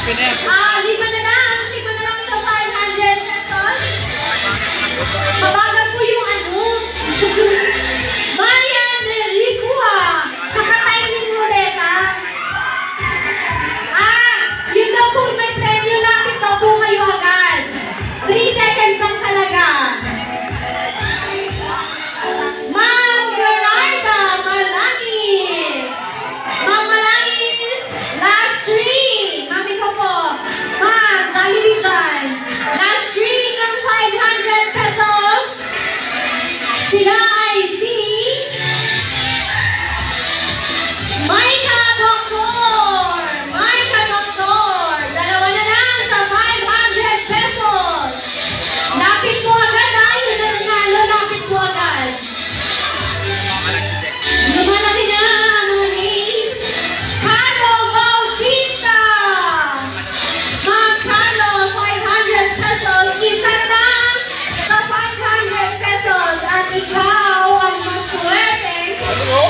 Lima na lang sa 500 pesos. Mabagal po yung ano. Marian Licua. Nakatay yung ruleta. Yun daw po may premyo, lapit daw po kayo agad. 3 seconds lang talaga. Ma'am Gerarda Malangis. Ma'am Malangis, last 3. Mami ko po. Ma'am, Jollibee dyan. Last 3 ng 500 pesos. Sila ay si Maika Doctor. Maika Doctor. Dalawa na lang sa 500 pesos. Lapit po agad ha. Yun na nanalo. Lapit po agad. Lumalaki na ang name. Carlo Bautista. Ma'am Carlo, 500 pesos. Isa lang sa 500 pesos. At ikaw ang maswerte.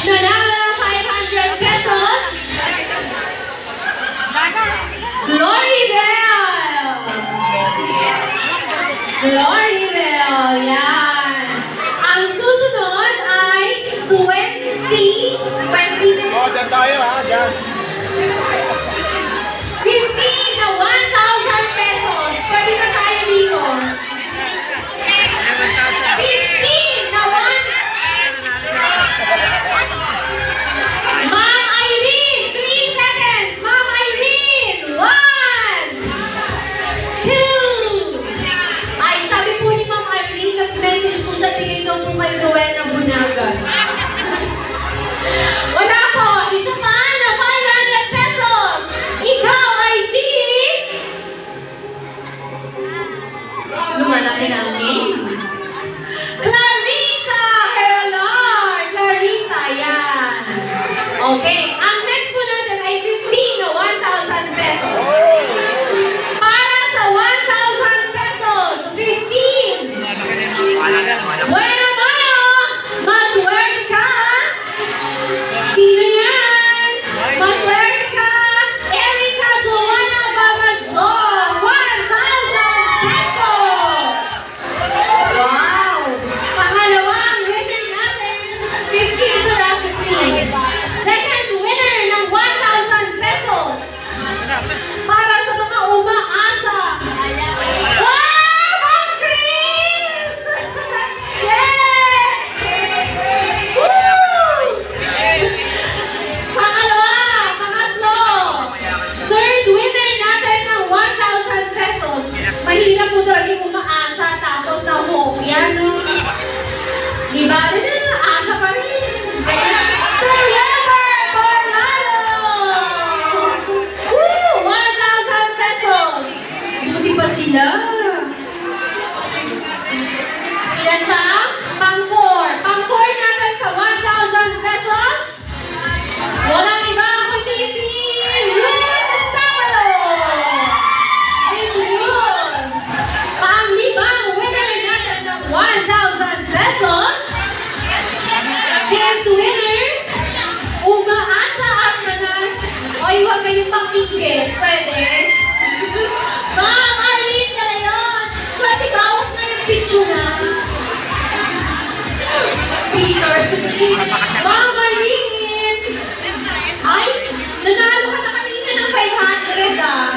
Nanalo ng 500 pesos. Glorybell! Glorybell, yan. Ang susunod ay 20 Oh, dyan tayo ha, dyan. 15 na 1,000 pesos. Pwede na tayo dito. 15 na 1. Ma'am Irene, 3 seconds. Ma'am Irene, 1, 2. Ay, sabi po ni Ma'am Irene, nag-message po siya, tingin daw po kay Rowena Bunaga. Wala po, isa pa na 500 pesos. Ikaw ay si... Lumalaki na ang names. Clarissa Herolar. Clarissa, yan. Okay, ang next po natin ay 15 na 1,000 pesos. Para sa 1,000 pesos, 15. Bueno, maswerte ka. Sino yan? Maswerte ka. Erica Joanna Babadjol, 1,000 pesos. Wow! Pangalawang winner natin, 50 sa round 3. Second winner ng 1,000 pesos. Para sa mga umaasa. Wow! Ma'am Chris! Yay! Woo! Pangatlo. Third winner natin ng 1,000 pesos. Mahirap po talaga yung umaasa tapos na hope yan. Di ba? Asa pa rin. Sir Weber Coronado! Woo! 1,000 pesos. Buti pa sila. Ilan pa? Pang-4. Pang-4 natin sa 1,000 pesos. Walang iba kundi si Ruth Sabalo. Miss Ruth. Pang-5 winner natin ng 1,000 pesos. Fifth winner, umaasa at nanan. Oy, huwag kayong pakikit. Pwede? Ma'am Arlene ka na yun. Pwede bawat na yung picture na. Peter. Ma'am Arlene. Ay, nanalo ka na kanina ng 500 ah.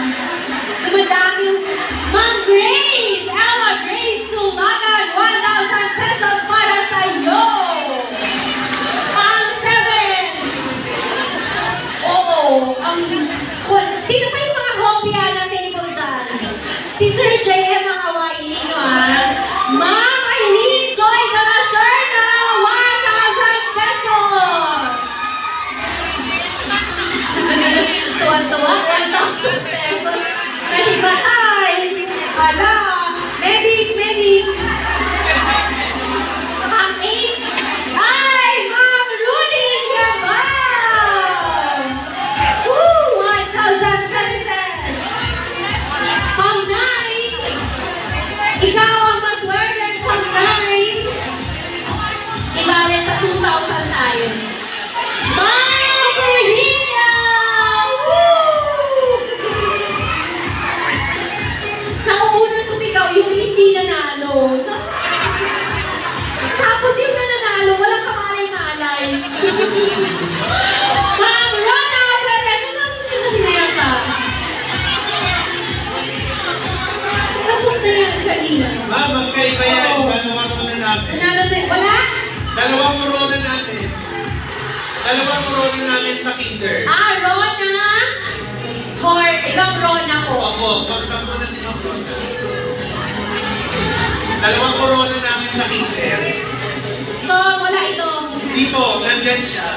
Dumadami yung Ma'am Grace. Ella Grace Tulagan, 1,000 pesos para sa iyo. Ang 7. Oo. Sino pa yung mga hopya na table dyan? Si Sir J.M. ang awain ninyo ah. Ma'am Irene Joy Galacerna, 1,000 pesos. Tuwan-tuwa, 1,000 pesos. May batay. Ala, medic. Ang 8. Ay, Ma'am Rudy Gabal. Woo, 1,000 pesos. Pang 9. Ikaw ang maswerte pang 9. Ibalik sa 2,000 tayo. Ma'am Virginia! Woo! Ma'am Rona po. Opo, pagsampo na si Ma'am Rona. Dalawang corona namin sa Kinder. So, wala ito. Hindi po, nandyan siya.